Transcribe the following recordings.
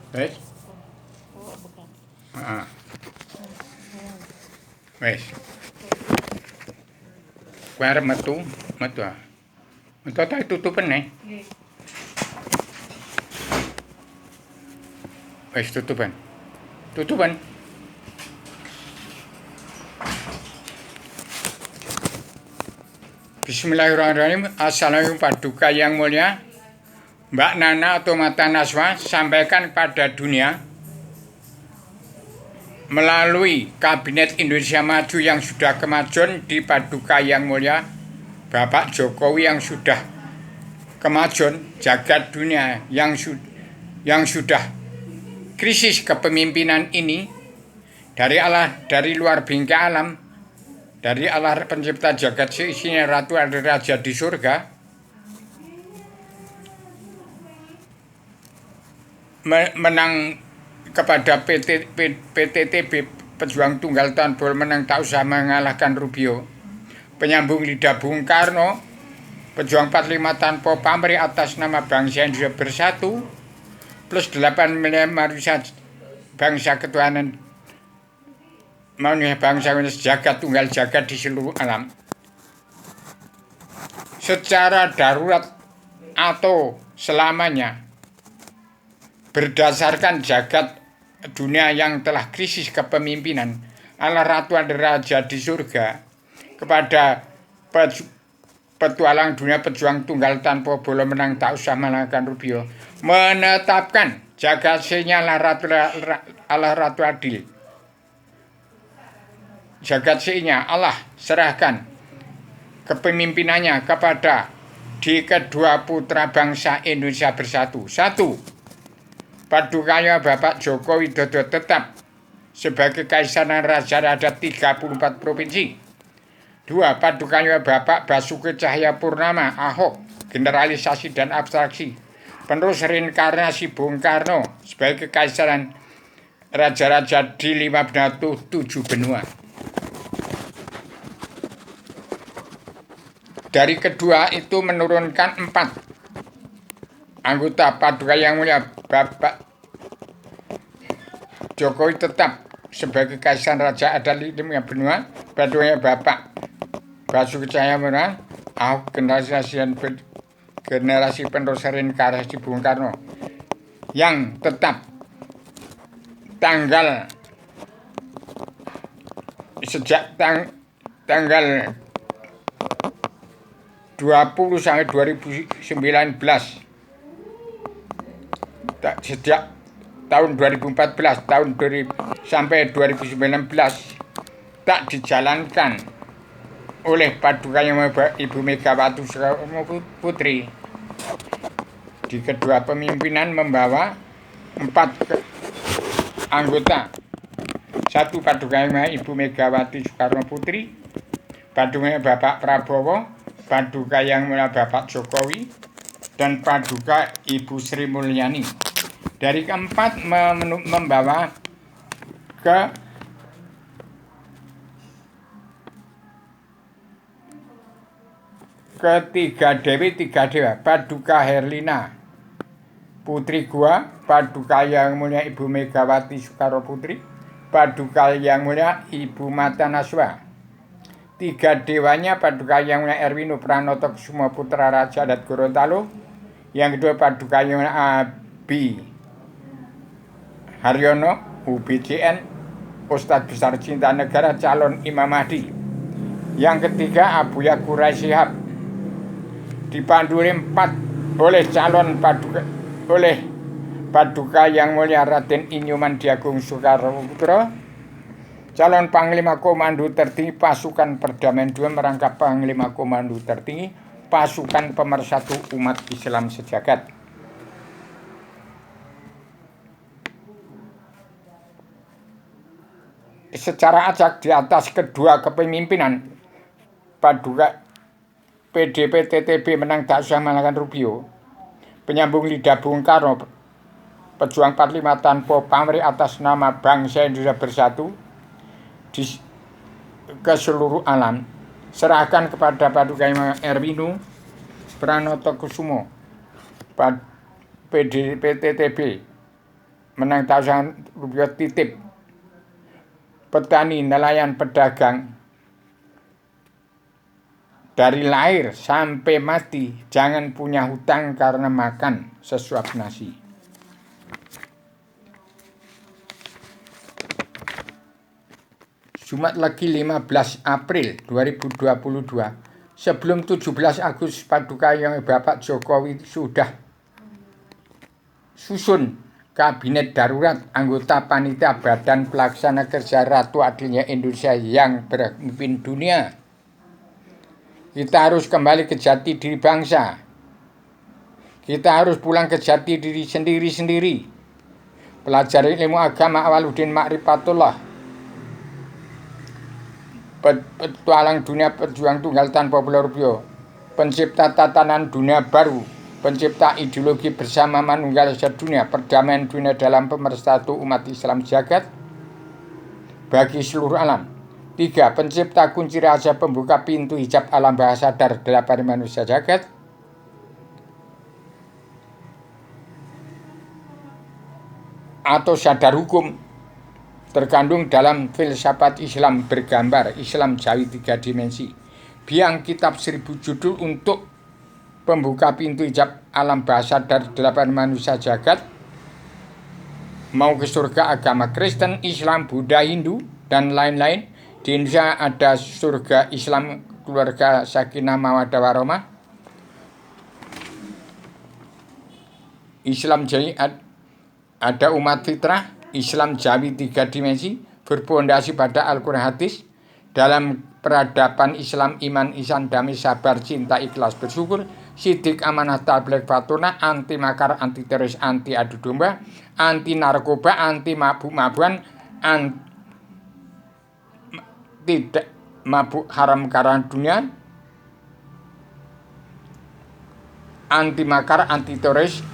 Wes. Heeh. Wes. Kowe arep metu, metu. Metu tak tutupen nih. Wes tutupan. Tutupan. Bismillahirrahmanirrahim. Assalamualaikum Paduka yang mulia. Mbak Nana atau Mata Naswa sampaikan pada dunia melalui Kabinet Indonesia Maju yang sudah kemajuan di Paduka yang mulia Bapak Jokowi yang sudah kemajuan jagat dunia yang sudah krisis kepemimpinan ini dari luar bingkai alam, dari Allah pencipta jagat seisinya, Ratu ada Raja di surga, menang kepada PTTB Pejuang Tunggal Tanbol, menang tak usah mengalahkan Rubio, penyambung lidah Bung Karno, pejuang 45 tanpa pamrih atas nama bangsa Indonesia bersatu, plus 8 miliar manusia bangsa ketuhanan, manusia bangsa jagat tunggal jagat di seluruh alam. Secara darurat atau selamanya, berdasarkan jagat dunia yang telah krisis kepemimpinan, Allah Ratu ada Raja di surga, kepada petualang dunia pejuang tunggal tanpa bola menang tak usah mengalahkan Rubio, menetapkan jagat sinyal Allah Ratu adil. Jagat sinya Allah serahkan kepemimpinannya kepada di kedua putra bangsa Indonesia bersatu. Satu, Padukanya Bapak Joko Widodo tetap sebagai Kaisaran Raja ada 34 provinsi. Dua, Padukanya Bapak Basuki Cahayapurnama Ahok, generalisasi dan abstraksi, penerus reinkarnasi Bung Karno sebagai Kaisaran Raja-Raja di 57 benua. Dari kedua itu menurunkan 4 anggota Paduka yang mulia Bapak Jokowi tetap sebagai Kaisaran Raja ada 5 benua. Padukanya Bapak Basuki Cahayapurnama Ahok, generasi penerus reinkarnasi Bung Karno, yang tetap sejak tanggal 20 sampai 2019, sejak tahun 2014 sampai 2019 tak dijalankan oleh Paduka yang Ibu Megawati Soekarno Putri. Di kedua pemimpinan membawa 4 anggota. 1 Paduka yang Ibu Megawati Soekarno Putri, Paduka Bapak Prabowo, Paduka yang mulia Bapak Jokowi, dan Paduka Ibu Sri Mulyani. Dari keempat membawa ketiga Dewi, 3 dewa. Paduka Herlina Putri Gua, Paduka yang mulia Ibu Megawati Soekarno Putri, Paduka yang mulia Ibu Mata Naswa. 3 dewanya Paduka yang mulia Erwino Pranoto Kusumo Putra Raja Adat Gorontalo. Yang kedua Paduka yang mulia Abi Haryono UBJN, Ustadz Besar Cinta Negara, calon Imam Mahdi. Yang ketiga Abuya Quraisy Shihab, dipandu 4 oleh calon Paduka yang mulia Raden Inyuman Diagung Soekarno Putra, calon Panglima Komando Tertinggi Pasukan Perdamaian 2 merangkap Panglima Komando Tertinggi Pasukan Pemersatu Umat Islam Sejagat. Secara acak di atas kedua kepemimpinan, Paduka PDP TTB menang tak usah mengalahkan Rubio, penyambung lidah Bung Karno, pejuang 45 tanpa pamrih atas nama bangsa Indonesia bersatu ke seluruh alam, serahkan kepada Paduka Erwino Pranoto Kusumo, PDP TTB, menang rupiah titip. Petani, nelayan, pedagang, dari lahir sampai mati jangan punya hutang karena makan sesuap nasi. Jumat Legi 15 April 2022. Sebelum 17 Agustus Paduka yang Bapak Jokowi sudah susun Kabinet Darurat anggota Panitia Badan Pelaksana Kerja Ratu Adilnya Indonesia yang berpimpin dunia. Kita harus kembali ke jati diri bangsa. Kita harus pulang ke jati diri sendiri-sendiri. Pelajari ilmu agama Awaluddin Ma'rifatullah. Petualang dunia perjuang tunggal tanpa Rupiah. Pencipta tatanan dunia baru. Pencipta ideologi bersama manunggal sedunia, perdamaian dunia dalam pemersatu umat Islam jagat bagi seluruh alam. 3. Pencipta kunci rahasia pembuka pintu hijab alam bahasa sadar delapan manusia jagat. Atau sadar hukum terkandung dalam filsafat Islam bergambar Islam Jawi 3 dimensi. Biang kitab 1000 judul untuk pembuka pintu hijab alam bahasa dari 8 manusia jagat mau ke surga agama Kristen, Islam, Buddha, Hindu, dan lain-lain. Di Indonesia ada surga Islam keluarga Sakinah Mawaddah Warahmah. Islam Jawi ada umat fitrah, Islam Jawi 3 dimensi berpondasi pada Al-Quran hadis. Dalam peradaban Islam iman, ihsan, damai, sabar, cinta, ikhlas, bersyukur, sidik, amanah, tabligh, fatona, anti makar, anti teroris, anti adu domba, anti narkoba, anti mabuk-mabuan, tidak mabuk haram karena dunia, anti makar, anti teroris,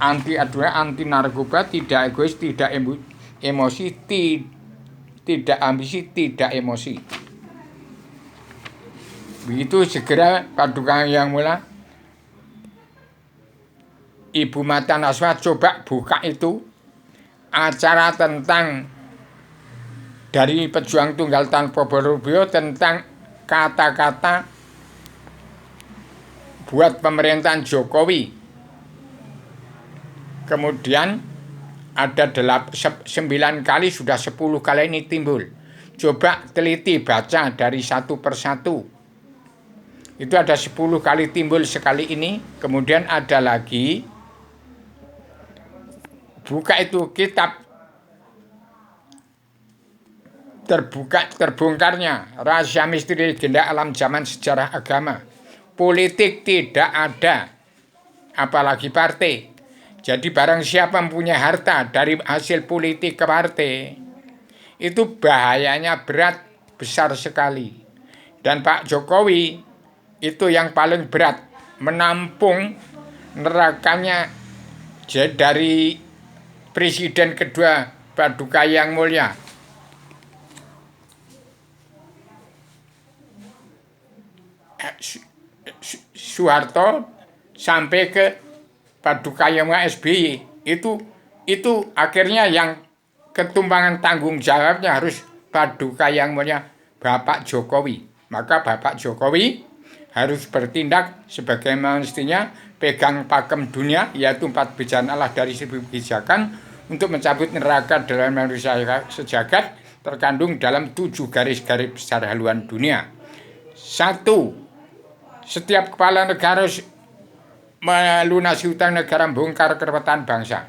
anti adu, anti narkoba, tidak egois, tidak emosi, tidak ambisi, tidak emosi. Begitu segera Paduka Yang Mulia Ibu Mata Naswa coba buka itu acara tentang dari pejuang tunggal tanpa Rupiah tentang kata-kata buat pemerintahan Jokowi. Kemudian ada 9 kali, sudah 10 kali ini timbul. Coba teliti baca dari satu persatu. Itu ada 10 kali timbul sekali ini. Kemudian ada lagi, buka itu kitab terbongkarnya rahasia misteri legenda alam zaman sejarah agama. Politik tidak ada, apalagi partai. Jadi barang siapa mempunyai harta dari hasil politik ke partai, itu bahayanya berat, besar sekali. Dan Pak Jokowi itu yang paling berat, menampung nerakanya dari presiden kedua Paduka Yang Mulia. Soeharto sampai ke Paduka Yang Mulia SBY. Itu akhirnya yang ketumpangan tanggung jawabnya harus Paduka Yang Mulia Bapak Jokowi. Maka Bapak Jokowi harus bertindak sebagaimana mestinya, pegang pakem dunia, yaitu 4 pijakan Allah dari 1000 pijakan untuk mencabut neraka dalam manusia sejagat, terkandung dalam 7 garis-garis besar haluan dunia. 1. Setiap kepala negara harus melunasi hutang negara, bongkar kerepatan bangsa.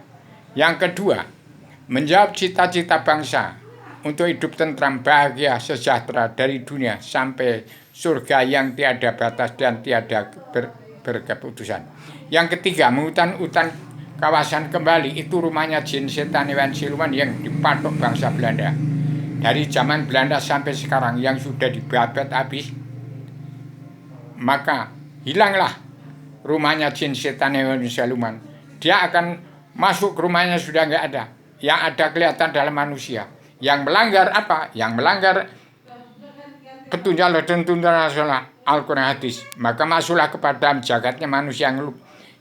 Yang kedua, menjawab cita-cita bangsa untuk hidup tentram, bahagia, sejahtera dari dunia sampai surga yang tiada batas dan tiada berkeputusan. Yang ketiga, menghutan kawasan kembali. Itu rumahnya jin, setan, hewan, siluman yang dipatok bangsa Belanda. Dari zaman Belanda sampai sekarang yang sudah dibabat habis, maka hilanglah rumahnya jin, setan, hewan, siluman. Dia akan masuk ke rumahnya, sudah nggak ada. Yang ada kelihatan dalam manusia. Yang melanggar apa? Yang melanggar petunjuk dan tuntunan nasional Al-Quran hadis, maka masuklah kepada jagatnya manusia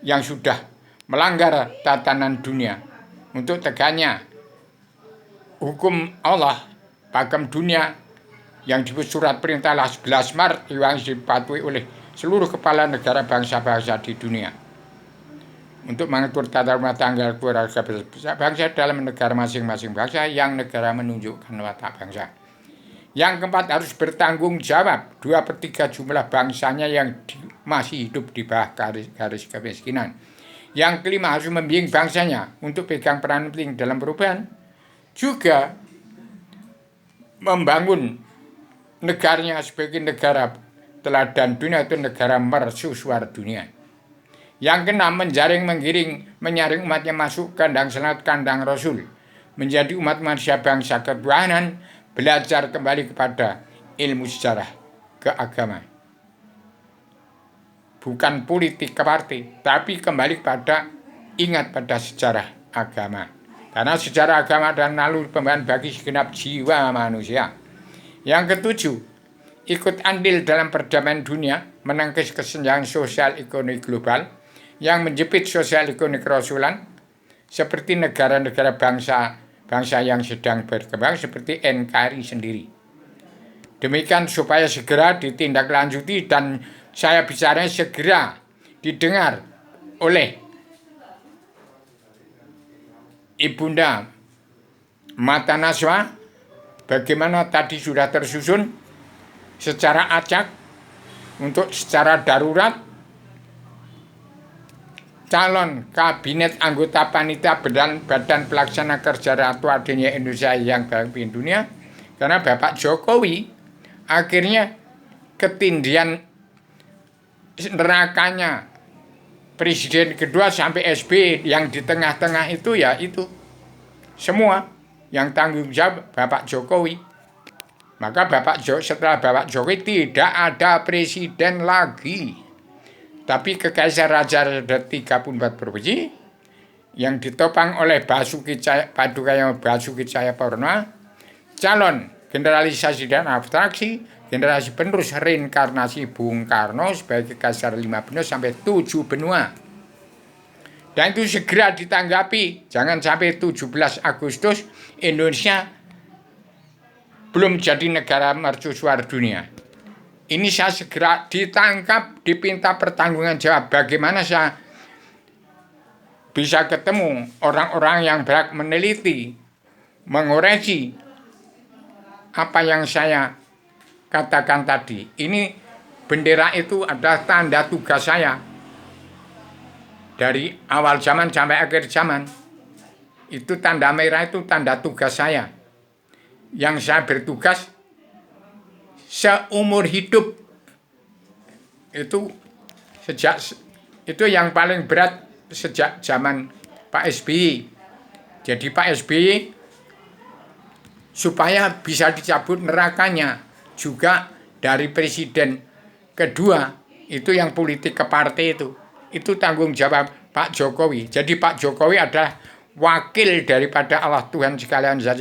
yang sudah melanggar tatanan dunia. untuk tegaknya hukum Allah pakem dunia yang disebut surat perintah 11 Maret yang dipatuhi oleh seluruh kepala negara bangsa-bangsa di dunia untuk mengatur tata rumah tangga keluarga bangsa dalam negara masing-masing bangsa yang negara menunjukkan watak bangsa. Yang keempat, harus bertanggung jawab 2/3 jumlah bangsanya yang masih hidup di bawah garis kemiskinan. Yang kelima, harus membimbing bangsanya untuk pegang peran penting dalam perubahan. Juga membangun negaranya sebagai negara teladan dunia, itu negara mercusuar dunia. Yang keenam, menjaring, menggiring, menyaring umatnya masuk kandang salat, kandang Rasul, menjadi umat manusia bangsa ketuhanan, belajar kembali kepada ilmu sejarah keagamaan. Bukan politik ke partai, tapi kembali kepada ingat pada sejarah agama. Karena sejarah agama dan naluri pembangunan bagi segenap jiwa manusia. Yang ketujuh, ikut andil dalam perdamaian dunia, menangkis kesenjangan sosial ekonomi global yang menjepit sosial ekonomi kerasulan, seperti negara-negara bangsa yang sedang berkembang seperti NKRI sendiri. Demikian supaya segera ditindaklanjuti dan saya bicara segera didengar oleh Ibunda Mata Najwa, bagaimana tadi sudah tersusun secara acak untuk secara darurat calon kabinet anggota panitia badan pelaksana kerja Ratu Adanya Indonesia yang berpimpin dunia, karena Bapak Jokowi akhirnya ketindian nerakanya presiden kedua sampai SB yang di tengah-tengah itu, ya itu semua yang tanggung jawab Bapak Jokowi. Maka setelah Bapak Jokowi tidak ada presiden lagi. Tapi Kekaisaran Raja ada 34 provinsi yang ditopang oleh Basuki Cahayapurnama, calon generalisasi dan abstraksi, generasi penerus reinkarnasi Bung Karno sebagai Kaisar 5 benua sampai 7 benua. Dan itu segera ditanggapi, jangan sampai 17 Agustus Indonesia belum jadi negara mercusuar dunia. Ini saya segera ditangkap, dipinta pertanggungan jawab. Bagaimana saya bisa ketemu orang-orang yang berhak meneliti, mengoreksi apa yang saya katakan tadi. Ini bendera itu adalah tanda tugas saya. Dari awal zaman sampai akhir zaman. Itu tanda merah itu tanda tugas saya. Yang saya bertugas seumur hidup. Itu yang paling berat sejak zaman Pak SBY. Jadi Pak SBY supaya bisa dicabut nerakanya juga dari presiden kedua, itu yang politik ke partai itu tanggung jawab Pak Jokowi. Jadi Pak Jokowi adalah wakil daripada Allah Tuhan sekalian saja.